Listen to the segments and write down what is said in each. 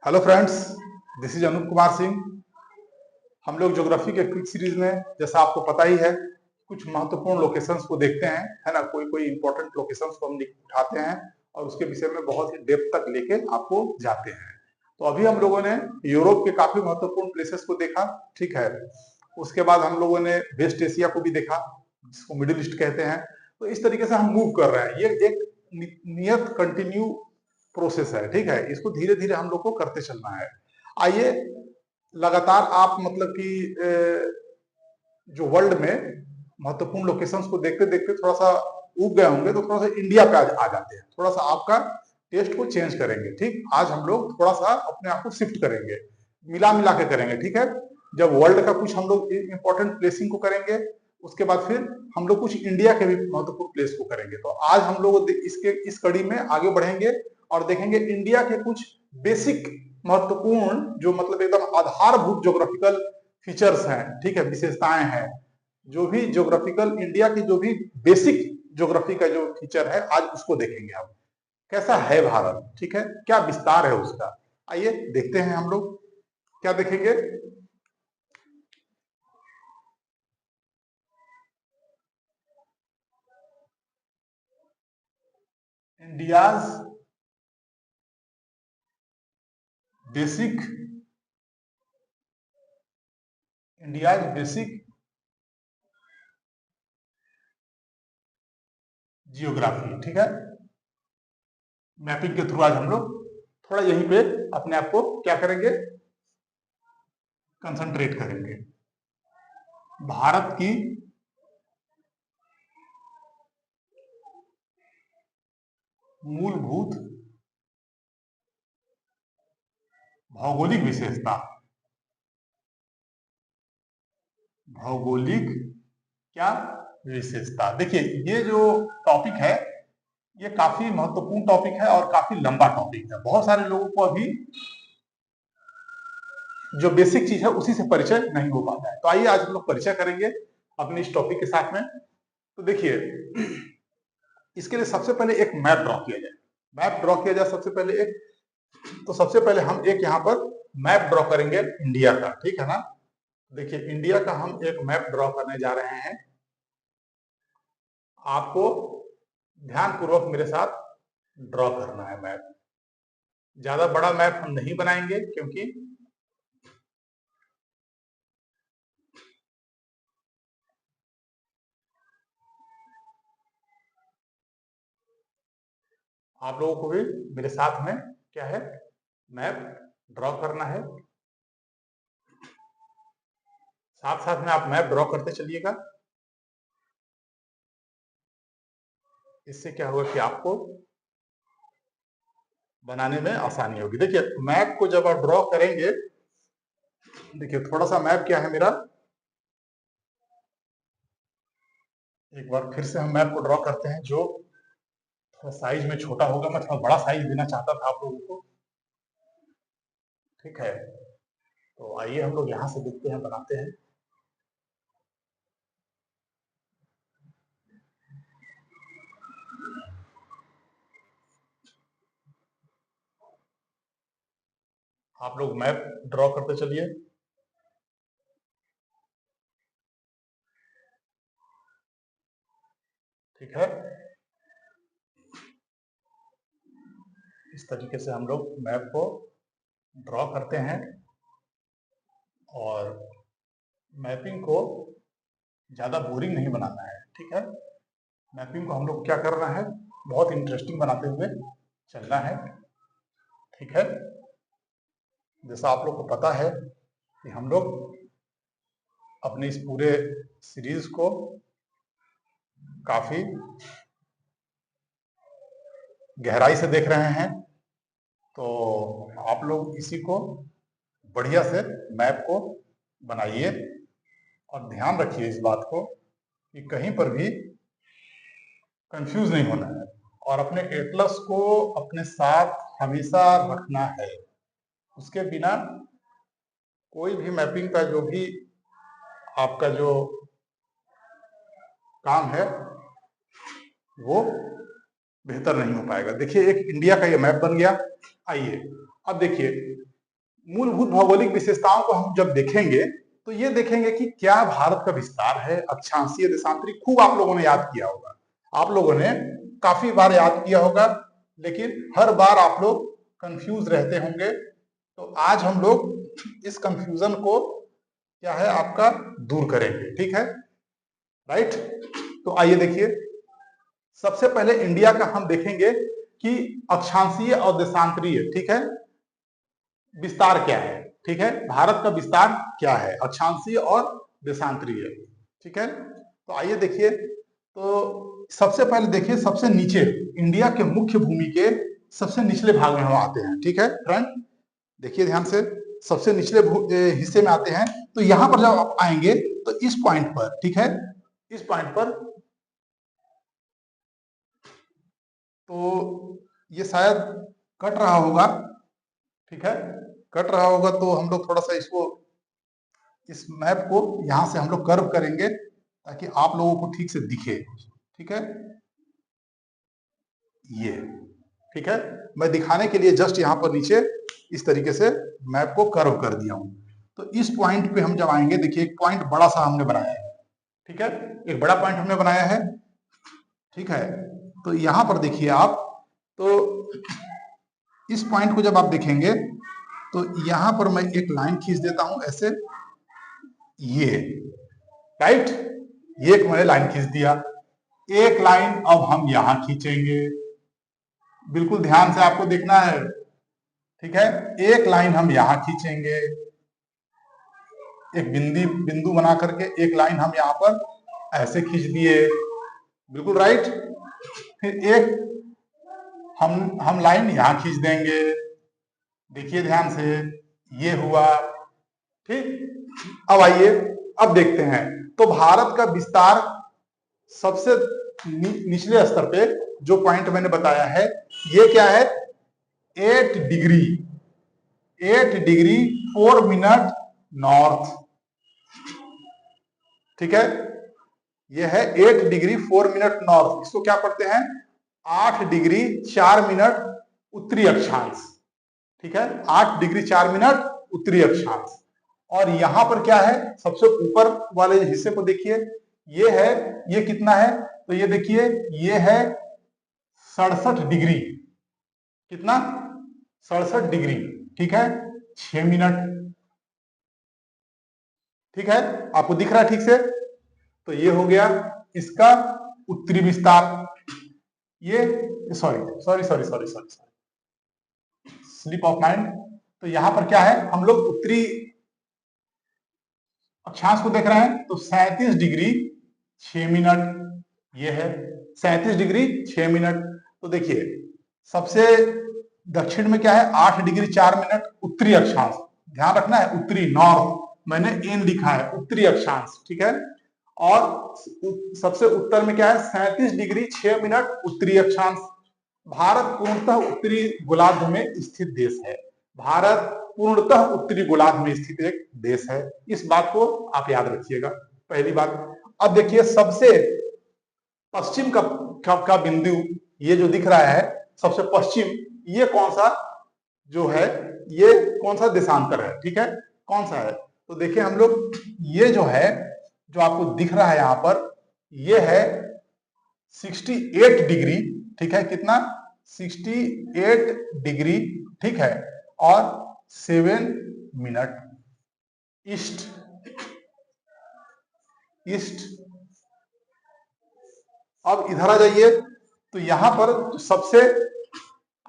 Hello friends, this is Anoop Kumar Singh. हम लोग geography के क्विक सीरीज में, जैसा आपको पता ही है, कुछ महत्वपूर्ण लोकेशंस को देखते हैं, है ना। कोई कोई इंपॉर्टेंट लोकेशंस को हम उठाते हैं और उसके विषय में बहुत ही डेप्थ तक लेके आपको जाते हैं। तो अभी हम लोगों ने यूरोप के काफी महत्वपूर्ण प्लेसेस को देखा, ठीक है। उसके बाद हम लोगों ने वेस्ट एशिया को भी देखा, जिसको मिडिल ईस्ट कहते हैं। तो इस तरीके से हम मूव कर रहे हैं। ये एक नियत कंटिन्यू प्रोसेस है, ठीक है। इसको धीरे धीरे हम लोग को करते चलना है। आइए लगातार आप मतलब कि जो वर्ल्ड में महत्वपूर्ण लोकेशंस को देखते देखते थोड़ा सा उब गए होंगे, तो थोड़ा सा इंडिया पे आ जाते हैं। थोड़ा सा आपका टेस्ट को चेंज करेंगे, ठीक। आज हम लोग थोड़ा सा अपने आप को शिफ्ट करेंगे, मिला मिला के करेंगे, ठीक है। जब वर्ल्ड का कुछ हम लोग इंपॉर्टेंट प्लेसिंग को करेंगे, उसके बाद फिर हम लोग कुछ इंडिया के भी महत्वपूर्ण प्लेस को करेंगे। तो आज हम लोग इसके इस कड़ी में आगे बढ़ेंगे और देखेंगे इंडिया के कुछ बेसिक महत्वपूर्ण, जो मतलब एकदम आधारभूत ज्योग्राफिकल फीचर्स हैं, ठीक है, विशेषताएं हैं। जो भी ज्योग्राफिकल इंडिया की जो भी बेसिक ज्योग्राफी का जो फीचर है, आज उसको देखेंगे हम। कैसा है भारत, ठीक है, क्या विस्तार है उसका। आइए देखते हैं हम लोग क्या देखेंगे। India's basic India's basic geography, ठीक है। मैपिंग के थ्रू आज हम लोग थोड़ा यहीं पे अपने आप को क्या करेंगे, कंसंट्रेट करेंगे। भारत की मूलभूत भौगोलिक विशेषता, भौगोलिक क्या विशेषता। देखिए, ये जो टॉपिक है, ये काफी महत्वपूर्ण टॉपिक है और काफी लंबा टॉपिक है। बहुत सारे लोगों को अभी जो बेसिक चीज है उसी से परिचय नहीं हो पाता है। तो आइए आज हम लोग परिचय करेंगे अपने इस टॉपिक के साथ में। तो देखिए, इसके लिए सबसे पहले एक मैप ड्रॉ किया जाए। मैप ड्रॉ किया जाए सबसे पहले एक, तो सबसे पहले हम एक यहाँ पर मैप ड्रॉ करेंगे इंडिया का, ठीक है ना। देखिए, इंडिया का हम एक मैप ड्रॉ करने जा रहे हैं। आपको ध्यानपूर्वक मेरे साथ ड्रॉ करना है मैप। ज्यादा बड़ा मैप हम नहीं बनाएंगे, क्योंकि आप लोगों को भी मेरे साथ में क्या है, मैप ड्रॉ करना है। साथ साथ में आप मैप ड्रॉ करते चलिएगा। इससे क्या होगा कि आपको बनाने में आसानी होगी। देखिए, मैप को जब आप ड्रॉ करेंगे, देखिए थोड़ा सा मैप क्या है मेरा, एक बार फिर से हम मैप को ड्रॉ करते हैं। जो थोड़ा साइज में छोटा होगा, मैं थोड़ा बड़ा साइज देना चाहता था आप लोगों को, ठीक है। तो आइए हम लोग यहाँ से देखते हैं, बनाते हैं। आप लोग मैप ड्रॉ करते चलिए। ठीक है, इस तरीके से हम लोग मैप को ड्रॉ करते हैं। और मैपिंग को ज़्यादा बोरिंग नहीं बनाना है, ठीक है। मैपिंग को हम लोग क्या करना है, बहुत इंटरेस्टिंग बनाते हुए चलना है, ठीक है। जैसा आप लोग को पता है कि हम लोग अपने इस पूरे सीरीज को काफ़ी गहराई से देख रहे हैं। तो आप लोग इसी को बढ़िया से मैप को बनाइए और ध्यान रखिए इस बात को कि कहीं पर भी कंफ्यूज नहीं होना है, और अपने एटलस को अपने साथ हमेशा रखना है। उसके बिना कोई भी मैपिंग का जो भी आपका जो काम है वो बेहतर नहीं हो पाएगा। देखिए, एक इंडिया का ये मैप बन गया। आइए अब देखिए, मूलभूत भौगोलिक विशेषताओं को हम जब देखेंगे तो ये देखेंगे कि क्या भारत का विस्तार है, अक्षांशीय, देशांतरी, खूब आप लोगों ने याद किया होगा, आप लोगों ने काफी बार याद किया होगा, लेकिन हर बार आप लोग कंफ्यूज रहते होंगे। तो आज हम लोग इस कंफ्यूजन को क्या है आपका दूर करेंगे, ठीक है, राइट। तो आइए देखिए, सबसे पहले इंडिया का हम देखेंगे कि अक्षांशीय और देशांतरीय, ठीक है, विस्तार क्या है, ठीक है, भारत का विस्तार क्या है, अक्षांशीय और देशांतरीय, ठीक है। तो आइए देखिए, तो सबसे पहले देखिए, सबसे नीचे इंडिया के मुख्य भूमि के सबसे निचले भाग में हम आते हैं, ठीक है फ्रेंड, देखिए ध्यान से, सबसे निचले हिस्से में आते हैं। तो यहां पर जब आप आएंगे तो इस पॉइंट पर, ठीक है, इस पॉइंट पर, तो ये शायद कट रहा होगा, ठीक है, कट रहा होगा, तो हम लोग थोड़ा सा इसको, इस मैप को यहां से हम लोग कर्व करेंगे ताकि आप लोगों को ठीक से दिखे, ठीक है, ये, ठीक है, मैं दिखाने के लिए जस्ट यहां पर नीचे इस तरीके से मैप को कर्व कर दिया हूं। तो इस पॉइंट पे हम जब आएंगे, देखिए एक पॉइंट बड़ा सा हमने बनाया है, ठीक है, एक बड़ा पॉइंट हमने बनाया है, ठीक है। तो यहां पर देखिए आप, तो इस पॉइंट को जब आप देखेंगे तो यहां पर मैं एक लाइन खींच देता हूं ऐसे, ये, राइट, ये एक मैंने लाइन खींच दिया, एक लाइन अब हम यहां खींचेंगे, बिल्कुल ध्यान से आपको देखना है, ठीक है, एक लाइन हम यहां खींचेंगे, एक बिंदु बना करके एक लाइन हम यहां पर ऐसे खींच दिए, बिल्कुल राइट, फिर एक हम लाइन यहां खींच देंगे, देखिए ध्यान से, ये हुआ, ठीक। अब आइए, अब देखते हैं, तो भारत का विस्तार सबसे निचले स्तर पे जो पॉइंट मैंने बताया है, ये क्या है, 8 डिग्री 4 मिनट नॉर्थ, ठीक है, ये है 8 डिग्री 4 मिनट नॉर्थ, इसको क्या पढ़ते हैं, 8 डिग्री 4 मिनट उत्तरी अक्षांश, ठीक है, 8 डिग्री 4 मिनट उत्तरी अक्षांश। और यहां पर क्या है, सबसे ऊपर वाले हिस्से को देखिए, ये है, ये कितना है, तो ये देखिए, ये है 67 डिग्री, कितना, 67 डिग्री, ठीक है, 6 मिनट, ठीक है, आपको दिख रहा है ठीक से। तो ये हो गया इसका उत्तरी विस्तार, ये, sorry sorry sorry sorry sorry slip of mind. तो यहां पर क्या है, हम लोग उत्तरी अक्षांश को देख रहे हैं, तो 37 डिग्री 6 मिनट, ये है 37 डिग्री 6 मिनट। तो देखिए, सबसे दक्षिण में क्या है, 8 डिग्री 4 मिनट उत्तरी अक्षांश, ध्यान रखना है, उत्तरी, नॉर्थ, मैंने एन लिखा है, उत्तरी अक्षांश, ठीक है। और सबसे उत्तर में क्या है, 37 डिग्री 6 मिनट उत्तरी अक्षांश। भारत पूर्णतः उत्तरी गोलार्ध में स्थित देश है, भारत पूर्णतः उत्तरी गोलार्ध में स्थित एक देश है, इस बात को आप याद रखिएगा, पहली बात। अब देखिए, सबसे पश्चिम का बिंदु ये जो दिख रहा है, सबसे पश्चिम, ये कौन सा जो है, ये कौन सा देशांतर है, ठीक है, कौन सा है, तो देखिए हम लोग, ये जो है, जो आपको दिख रहा है यहां पर, ये है 68 डिग्री, ठीक है, कितना, 68 डिग्री, ठीक है, और 7 मिनट ईस्ट, अब इधर आ जाइए, तो यहां पर सबसे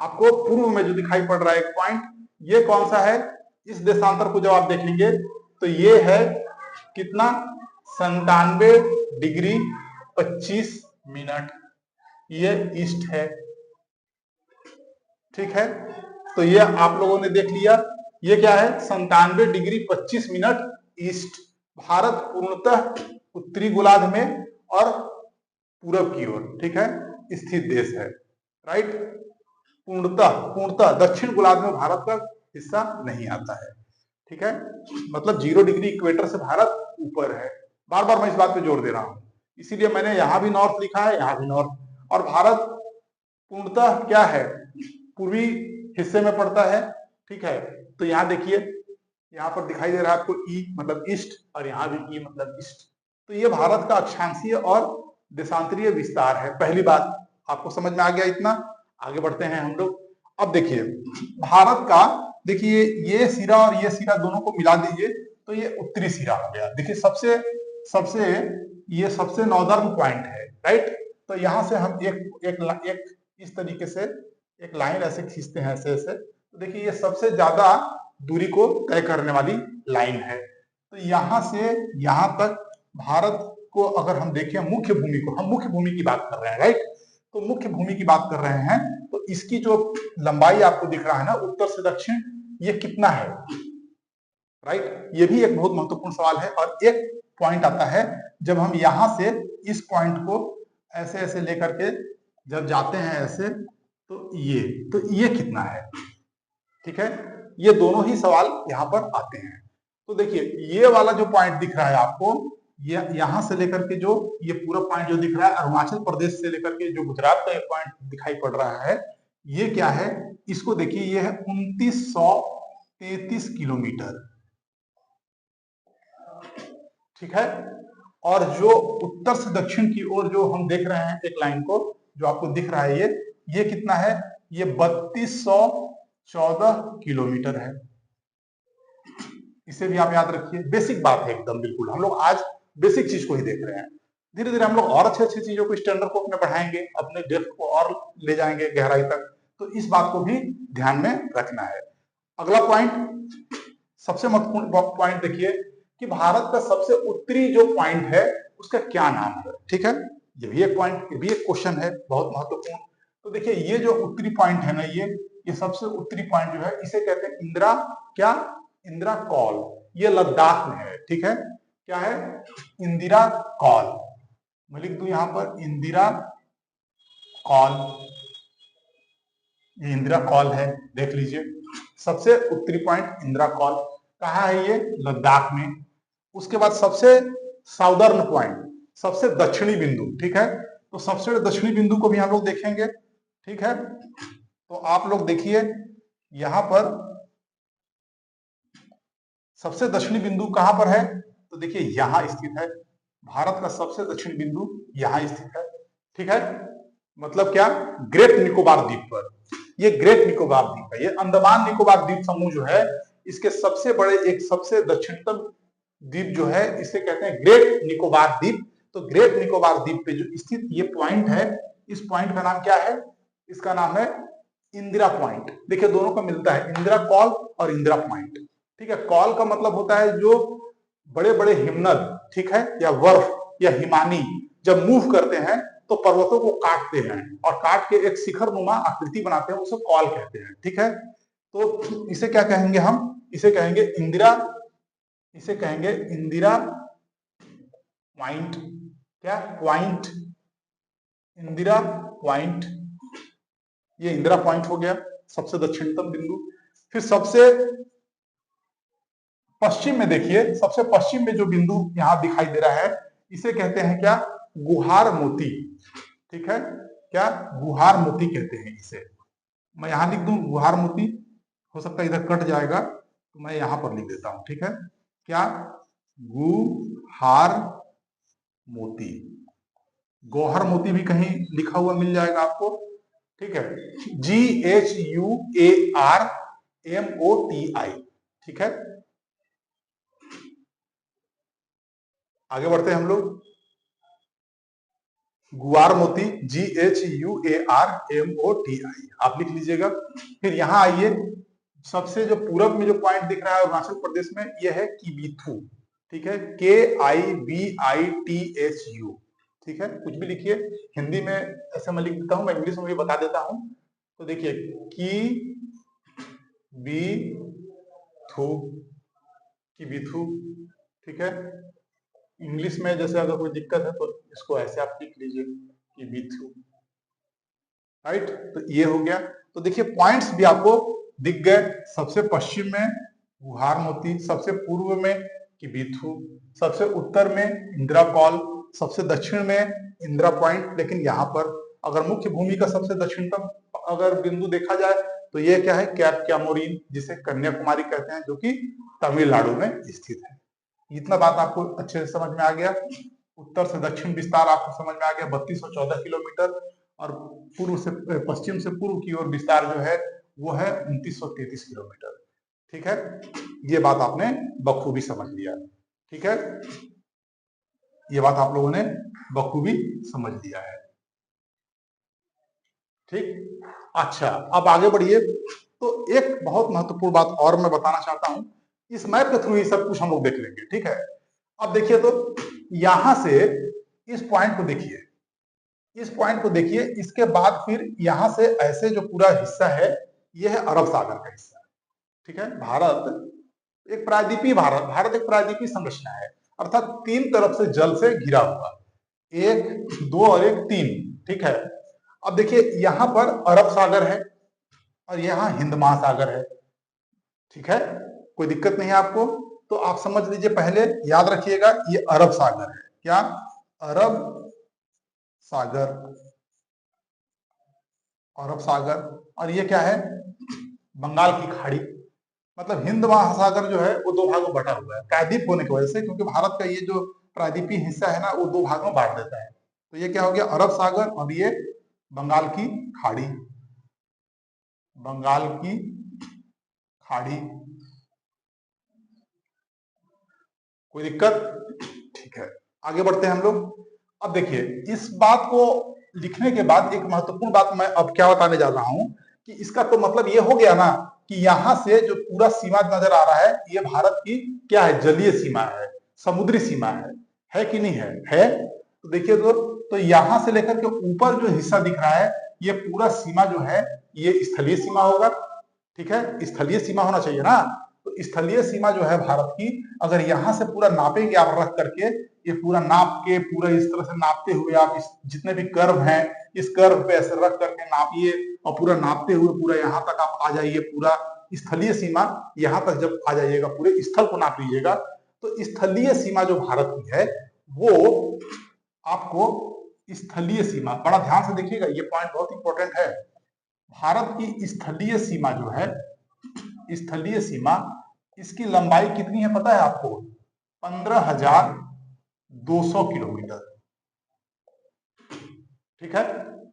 आपको पूर्व में जो दिखाई पड़ रहा है एक पॉइंट, ये कौन सा है, इस देशांतर को जब आप देखेंगे तो ये है कितना, 97 डिग्री 25 मिनट, ये ईस्ट है, ठीक है। तो ये आप लोगों ने देख लिया, ये क्या है, 97 डिग्री 25 मिनट ईस्ट। भारत पूर्णतः उत्तरी गोलार्ध में और पूरब की ओर, ठीक है, स्थित देश है, राइट। पूर्णतः दक्षिण गोलार्ध में भारत का हिस्सा नहीं आता है, ठीक है, मतलब 0 डिग्री इक्वेटर से भारत ऊपर है, बार बार मैं इस बात पे जोर दे रहा हूं, इसीलिए मैंने यहां भी नॉर्थ लिखा है, यहां भी नॉर्थ। और भारत पूर्णतः क्या है, पूर्वी हिस्से में पड़ता है, ठीक है। तो यहाँ देखिए, यहाँ पर दिखाई दे रहा है आपको ई मतलब ईस्ट, और यहाँ भी ई मतलब ईस्ट। तो ये भारत का अक्षांशीय और देशांतरीय विस्तार है। पहली बात आपको समझ में आ गया इतना। आगे बढ़ते हैं हम लोग। अब देखिए भारत का, देखिए ये सिरा और ये सिरा दोनों को मिला दीजिए तो ये उत्तरी सिरा हो गया। देखिए सबसे सबसे ये सबसे नॉर्दर्न पॉइंट है, राइट। तो यहाँ से हम एक इस तरीके से एक लाइन ऐसे खींचते हैं, ऐसे ऐसे। तो देखिए ये सबसे ज्यादा दूरी को तय करने वाली लाइन है। तो यहाँ से यहाँ तक भारत को अगर हम देखें, मुख्य भूमि को, हम मुख्य भूमि की बात कर रहे हैं, राइट। तो मुख्य भूमि की बात कर रहे हैं, तो इसकी जो लंबाई आपको दिख रहा है ना, उत्तर से दक्षिण, ये कितना है, राइट। ये भी एक बहुत महत्वपूर्ण सवाल है। और एक पॉइंट आता है जब हम यहां से इस पॉइंट को ऐसे ऐसे लेकर के जब जाते हैं ऐसे, तो ये कितना है, ठीक है। ये दोनों ही सवाल यहाँ पर आते हैं। तो देखिए ये वाला जो पॉइंट दिख रहा है आपको, ये यहां से लेकर के जो ये पूरा पॉइंट जो दिख रहा है, अरुणाचल प्रदेश से लेकर के जो गुजरात का एक पॉइंट दिखाई पड़ रहा है, ये क्या है, इसको देखिए, ये है 2933 किलोमीटर, ठीक है। और जो उत्तर से दक्षिण की ओर जो हम देख रहे हैं एक लाइन को, जो आपको दिख रहा है, ये कितना है, ये 3214 किलोमीटर है। इसे भी आप याद रखिए, बेसिक बात है एकदम, बिल्कुल। हम लोग आज बेसिक चीज को ही देख रहे हैं। धीरे धीरे हम लोग और अच्छी अच्छी चीजों को, स्टैंडर्ड को अपने बढ़ाएंगे, अपने डेप्थ को और ले जाएंगे गहराई तक। तो इस बात को भी ध्यान में रखना है। अगला पॉइंट, सबसे महत्वपूर्ण पॉइंट देखिए कि भारत का सबसे उत्तरी जो पॉइंट है उसका क्या नाम है, ठीक है। ये भी एक पॉइंट, ये भी एक क्वेश्चन है, बहुत महत्वपूर्ण। तो देखिए ये जो उत्तरी पॉइंट है ना, ये सबसे उत्तरी पॉइंट जो है, इसे कहते हैं इंदिरा कॉल। ये लद्दाख में है, ठीक है। क्या है, इंदिरा कॉल। मैं लिख दूं यहां पर इंदिरा कॉल, ये इंदिरा कॉल है, देख लीजिए। सबसे उत्तरी पॉइंट इंदिरा कॉल कहाँ है, ये लद्दाख में। उसके बाद सबसे साउदर्न पॉइंट, सबसे दक्षिणी बिंदु, ठीक है। तो सबसे दक्षिणी बिंदु को भी हम लोग देखेंगे, ठीक है। तो आप लोग देखिए यहां पर सबसे दक्षिणी बिंदु कहां पर है, तो देखिए यहां स्थित है। भारत का सबसे दक्षिणी बिंदु यहां स्थित है, ठीक है। मतलब क्या, ग्रेट निकोबार द्वीप पर। ये ग्रेट निकोबार द्वीप है, ये अंडमान निकोबार द्वीप समूह जो है, इसके सबसे बड़े, एक सबसे दक्षिणतम द्वीप जो है, इसे कहते हैं ग्रेट निकोबार द्वीप। तो ग्रेट निकोबार द्वीप पे जो स्थित ये पॉइंट है, इस पॉइंट का नाम क्या है, इसका नाम है इंदिरा पॉइंट। देखिए दोनों का मिलता है, इंदिरा कॉल और इंदिरा पॉइंट, ठीक है। कॉल का मतलब होता है जो बड़े बड़े हिमनद, ठीक है, या बर्फ या हिमानी जब मूव करते हैं तो पर्वतों को काटते हैं और काट के एक शिखर नुमा आकृति बनाते हैं, उसे कॉल कहते हैं, ठीक है। तो इसे क्या कहेंगे हम, इसे कहेंगे इंदिरा पॉइंट। क्या पॉइंट, इंदिरा पॉइंट। ये इंदिरा पॉइंट हो गया, सबसे दक्षिणतम बिंदु। फिर सबसे पश्चिम में देखिए, सबसे पश्चिम में जो बिंदु यहां दिखाई दे रहा है, इसे कहते हैं क्या, गुहार मोती, ठीक है। क्या, गुहार मोती कहते हैं इसे। मैं यहां लिख दूं गुहार मोती, हो सकता है इधर कट जाएगा, तो मैं यहां पर लिख देता हूं, ठीक है। क्या, गुहार मोती। गौहर मोती भी कहीं लिखा हुआ मिल जाएगा आपको, ठीक है। GHUARMOTI, ठीक है। आगे बढ़ते हैं हम लोग। गुआर मोती, GHUARMOTI, आप लिख लीजिएगा। फिर यहां आइए, सबसे जो पूरब में जो पॉइंट दिख रहा है अरुणाचल प्रदेश में, यह है किबिथु, ठीक है। KIBITHU, ठीक है। कुछ भी लिखिए, हिंदी में ऐसे मैं लिख देता हूं, मैं इंग्लिश में भी बता देता हूं। तो देखिए किबिथु, ठीक है। इंग्लिश में जैसे अगर कोई दिक्कत है तो इसको ऐसे आप लिख लीजिए किबिथु, राइट। तो ये हो गया। तो देखिए पॉइंट्स भी आपको दिख गए। सबसे पश्चिम में गुहार मोती, सबसे पूर्व में किबिथु, सबसे उत्तर में इंदिरा कॉल, सबसे दक्षिण में इंदिरा पॉइंट। लेकिन यहाँ पर अगर मुख्य भूमि का सबसे दक्षिणतम अगर बिंदु देखा जाए तो ये क्या है, कैप कैमोरिन, जिसे कन्याकुमारी कहते हैं, जो कि तमिलनाडु में स्थित है। इतना बात आपको अच्छे से समझ में आ गया। उत्तर से दक्षिण विस्तार आपको समझ में आ गया, 3214 किलोमीटर, और पूर्व से पश्चिम से पूर्व की ओर विस्तार जो है वो है 2933 किलोमीटर। ठीक है, ये बात आपने बखूबी समझ लिया। ठीक है, ये बात आप लोगों ने बखूबी समझ लिया है। ठीक, अच्छा अब आगे बढ़िए। तो एक बहुत महत्वपूर्ण बात और मैं बताना चाहता हूं, इस मैप के थ्रू ही सब कुछ हम लोग देख लेंगे। ठीक है, अब देखिए, तो यहां से इस पॉइंट को देखिए, इस पॉइंट को देखिए, इसके बाद फिर यहां से ऐसे जो पूरा हिस्सा है, यह है अरब सागर का हिस्सा। ठीक है, भारत एक प्रायद्वीपीय भारत एक प्रायद्वीपीय संरचना है, अर्थात तीन तरफ से जल से घिरा हुआ, एक, दो और एक, तीन। ठीक है, अब देखिए यहां पर अरब सागर है और यहां हिंद महासागर है। ठीक है, कोई दिक्कत नहीं है आपको, तो आप समझ लीजिए, पहले याद रखिएगा ये अरब सागर है। क्या? अरब सागर, अरब सागर। और ये क्या है? बंगाल की खाड़ी। मतलब हिंद महासागर जो है वो दो भागों में बटा हुआ है, प्रायद्वीप होने की वजह से, क्योंकि भारत का ये जो प्रायद्वीपीय हिस्सा है ना, वो दो भागों में बांट देता है। तो ये क्या हो गया, अरब सागर, और ये बंगाल की खाड़ी, बंगाल की खाड़ी। कोई दिक्कत? ठीक है, आगे बढ़ते हैं हम लोग। अब देखिए, इस बात को लिखने के बाद एक महत्वपूर्ण बात मैं अब क्या बताने जा रहा हूं, कि इसका तो मतलब ये हो गया ना कि यहां से जो पूरा सीमा नजर आ रहा है, ये भारत की क्या है, जलीय सीमा है, समुद्री सीमा है कि नहीं है? है। तो देखिए, तो यहां से लेकर के ऊपर जो हिस्सा दिख रहा है, ये पूरा सीमा जो है ये स्थलीय सीमा होगा। ठीक है, स्थलीय सीमा होना चाहिए ना। तो स्थलीय सीमा जो है भारत की, अगर यहां से पूरा नापेंगे आप रख करके, ये पूरा नाप के, पूरा इस तरह से नापते हुए आप इस जितने भी कर्व हैं, इस कर्व पे ऐसे रख करके नापिए, और पूरा नापते हुए पूरा यहाँ तक आप आ जाइए, पूरा स्थलीय सीमा यहाँ तक जब आ जाइएगा, पूरे स्थल को नाप लीजिएगा, तो स्थलीय सीमा जो भारत की है, वो आपको स्थलीय सीमा, बड़ा ध्यान से देखिएगा, ये पॉइंट बहुत इंपॉर्टेंट है। भारत की स्थलीय सीमा जो है, स्थलीय सीमा, इसकी लंबाई कितनी है पता है आपको? 15,200 किलोमीटर। ठीक है,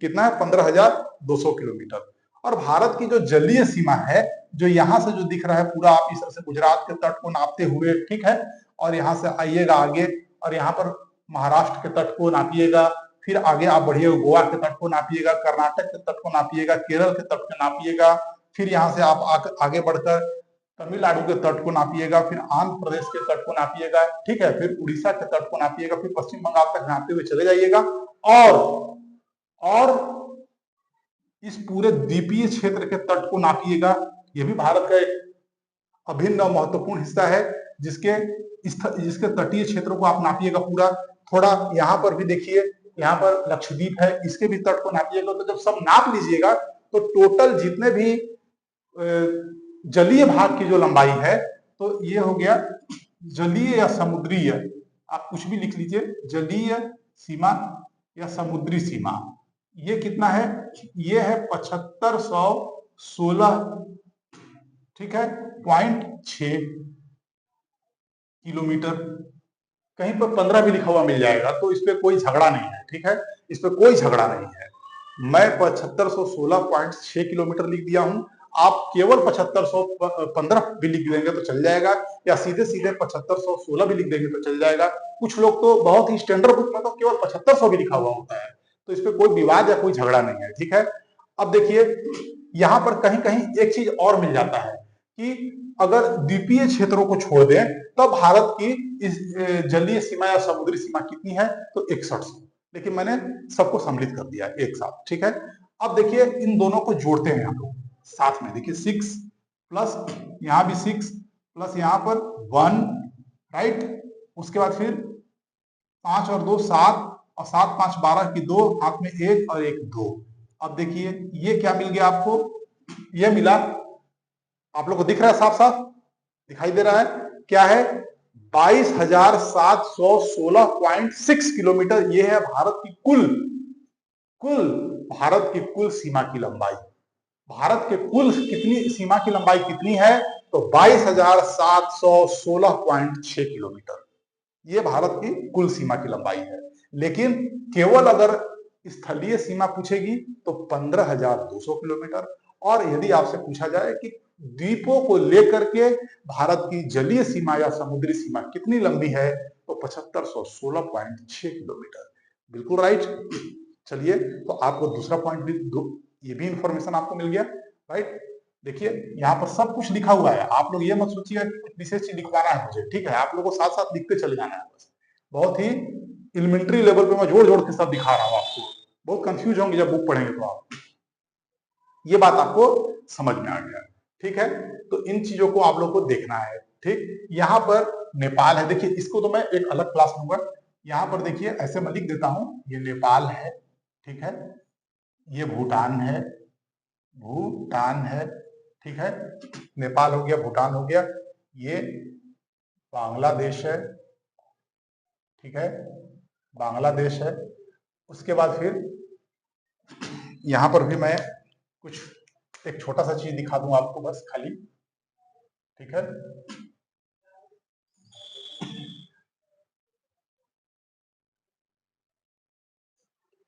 कितना है? 15,200 किलोमीटर। और भारत की जो जलीय सीमा है, जो यहां से जो दिख रहा है पूरा, आप इस तरह से गुजरात के तट को नापते हुए, ठीक है, और यहां से आइएगा आगे, और यहाँ पर महाराष्ट्र के तट को नापिएगा, फिर आगे आप बढ़िएगा, गोवा के तट को नापिएगा, कर्नाटक के तट को नापिएगा, केरल के तट को नापिएगा, फिर यहाँ से आप आगे बढ़कर तमिलनाडु के तट को नापिएगा, फिर आंध्र प्रदेश के तट को नापिएगा, ठीक है, फिर उड़ीसा के तट को नापिएगा, फिर पश्चिम बंगाल तक नापते हुए चले जाइएगा, और इस पूरे द्वीपीय क्षेत्र के तट को नापिएगा। यह भी भारत का एक अभिन्न और महत्वपूर्ण हिस्सा है, जिसके तटीय क्षेत्रों को आप नापिएगा पूरा। थोड़ा यहाँ पर भी देखिए, यहाँ पर लक्षद्वीप है, इसके भी तट को नापिएगा। तो जब सब नाप लीजिएगा, तो टोटल जितने भी जलीय भाग की जो लंबाई है, तो ये हो गया जलीय या समुद्रीय, आप कुछ भी लिख लीजिए, जलीय सीमा या समुद्री सीमा, ये कितना है? ये है 7516, ठीक है, .6 किलोमीटर। कहीं पर 15 भी लिखा हुआ मिल जाएगा, तो इस पे कोई झगड़ा नहीं है। ठीक है, इस पे कोई झगड़ा नहीं है। मैं 7516.6 किलोमीटर लिख दिया हूं, आप केवल 7515 भी लिख देंगे तो चल जाएगा, या सीधे सीधे 7516 भी लिख देंगे तो चल जाएगा। कुछ लोग तो बहुत ही स्टैंडर्ड बुक में तो केवल 7500 भी लिखा हुआ होता है, तो इस पे कोई विवाद या कोई झगड़ा नहीं है। ठीक है, अब देखिए, यहां पर कहीं कहीं एक चीज और मिल जाता है कि अगर द्वीपीय क्षेत्रों को छोड़ दें, तब भारत की इस जलीय सीमा या समुद्री सीमा कितनी है? तो 6100। लेकिन मैंने सबको सम्मिलित कर दिया एक साथ। ठीक है, अब देखिए, इन दोनों को जोड़ते हैं हम लोग साथ में। देखिए 6 प्लस यहां भी 6 प्लस यहां पर 1, राइट, उसके बाद फिर 5 और 2 7, और 7 5 12 की 2, हाथ में 1 और 1 2। अब देखिए ये क्या मिल गया आपको? ये मिला, आप लोग को दिख रहा है, साफ साफ दिखाई दे रहा है, क्या है? 22,716.6 किलोमीटर। ये है भारत की कुल सीमा की लंबाई। भारत के कुल कितनी सीमा की लंबाई कितनी है, तो 22,716.6 किलोमीटर, ये भारत की कुल सीमा की लंबाई है। लेकिन केवल अगर स्थलीय सीमा पूछेगी तो 15,200 किलोमीटर, और यदि आपसे पूछा जाए कि द्वीपों को लेकर के भारत की जलीय सीमा या समुद्री सीमा कितनी लंबी है, तो 7516.6 किलोमीटर। बिल्कुल राइट। चलिए, तो आपको दूसरा पॉइंट भी ये भी इंफॉर्मेशन आपको मिल गया, राइट। देखिए यहाँ पर सब कुछ लिखा हुआ है, आप लोग ये मत सोचिए विशेष चीज लिखवाना है मुझे, ठीक है, आप लोगों को साथ साथ लिखते चले जाना है बस। बहुत ही एलिमेंट्री लेवल पे मैं जोड़ जोड़ के सब दिखा रहा हूँ आपको, बहुत कंफ्यूज होंगे जब बुक पढ़ेंगे तो आप, ये बात आपको समझ में आ गया, ठीक है। तो इन चीजों को आप लोग को देखना है, ठीक। यहाँ पर नेपाल है, देखिए इसको तो मैं एक अलग क्लास लूंगा। यहाँ पर देखिए ऐसे मैं लिख देता हूं, ये नेपाल है, ठीक है, ये भूटान है, भूटान है, ठीक है, नेपाल हो गया, भूटान हो गया, ये बांग्लादेश है, ठीक है, बांग्लादेश है। उसके बाद फिर यहां पर भी मैं कुछ एक छोटा सा चीज दिखा दूं आपको बस खाली, ठीक है।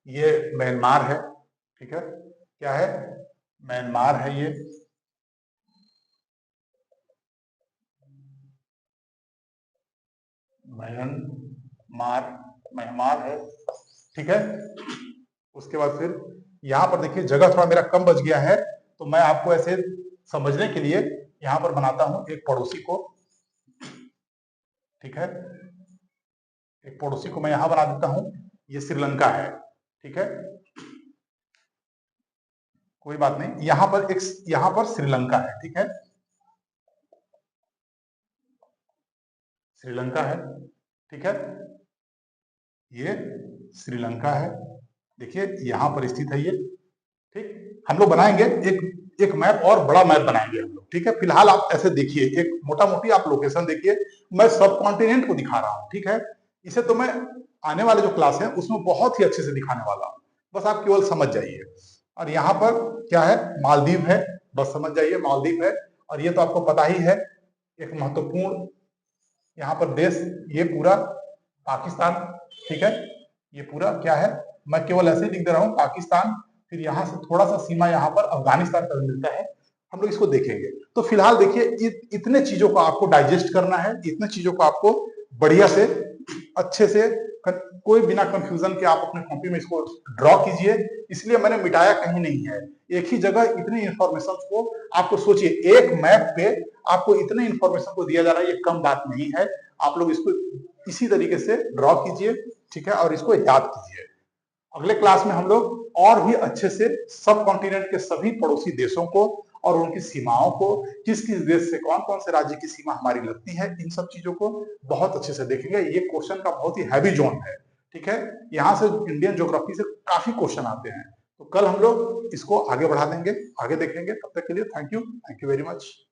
ये म्यांमार है, ठीक है, क्या है, म्यांमार है, ये म्यांमार, म्यांमार है, ठीक है। उसके बाद फिर यहाँ पर देखिए जगह थोड़ा मेरा कम बच गया है, तो मैं आपको ऐसे समझने के लिए यहाँ पर बनाता हूं एक पड़ोसी को, ठीक है, एक पड़ोसी को मैं यहां बना देता हूं, ये श्रीलंका है, ठीक है, कोई बात नहीं, यहां पर एक, यहां पर श्रीलंका है, ठीक है, श्रीलंका है, ठीक है, ये श्रीलंका है, देखिए यहां पर स्थित है ये, ठीक। हम लोग बनाएंगे एक मैप, और बड़ा मैप बनाएंगे हम लोग, ठीक है। फिलहाल आप ऐसे देखिए, एक मोटा मोटी आप लोकेशन देखिए, मैं सब कॉन्टिनेंट को दिखा रहा हूं, ठीक है। इसे तो मैं आने वाले जो क्लास है उसमें बहुत ही अच्छे से दिखाने वाला हूं, बस आप केवल समझ जाइए। और यहाँ पर क्या है, मालदीव है, बस समझ जाइए मालदीव है। और ये तो आपको पता ही है, एक महत्वपूर्ण यहाँ पर देश, ये पूरा पाकिस्तान, ठीक है, ये पूरा क्या है, मैं केवल ऐसे लिख दे रहा हूँ पाकिस्तान, फिर यहाँ से थोड़ा सा सीमा यहाँ पर अफगानिस्तान का मिलता है, हम लोग इसको देखेंगे। तो फिलहाल देखिए इतने चीजों को आपको डाइजेस्ट करना है, इतने चीजों को आपको बढ़िया से अच्छे से, कोई बिना कंफ्यूजन के आप अपने कॉपी में इसको ड्रॉ कीजिए, इसलिए मैंने मिटाया कहीं नहीं है, एक ही जगह इतनी इंफॉर्मेशन को आपको, सोचिए एक मैप पे आपको इतने इंफॉर्मेशन को दिया जा रहा है, ये कम बात नहीं है। आप लोग इसको इसी तरीके से ड्रॉ कीजिए, ठीक है, और इसको याद कीजिए। अगले क्लास में हम लोग और भी अच्छे से सब कॉन्टिनेंट के सभी पड़ोसी देशों को और उनकी सीमाओं को, किस किस देश से कौन कौन से राज्य की सीमा हमारी लगती है, इन सब चीजों को बहुत अच्छे से देखेंगे। ये क्वेश्चन का बहुत ही हैवी जोन है, ठीक है, यहाँ से इंडियन ज्योग्राफी से काफी क्वेश्चन आते हैं। तो कल हम लोग इसको आगे बढ़ा देंगे, आगे देखेंगे। तब तक के लिए थैंक यू वेरी मच।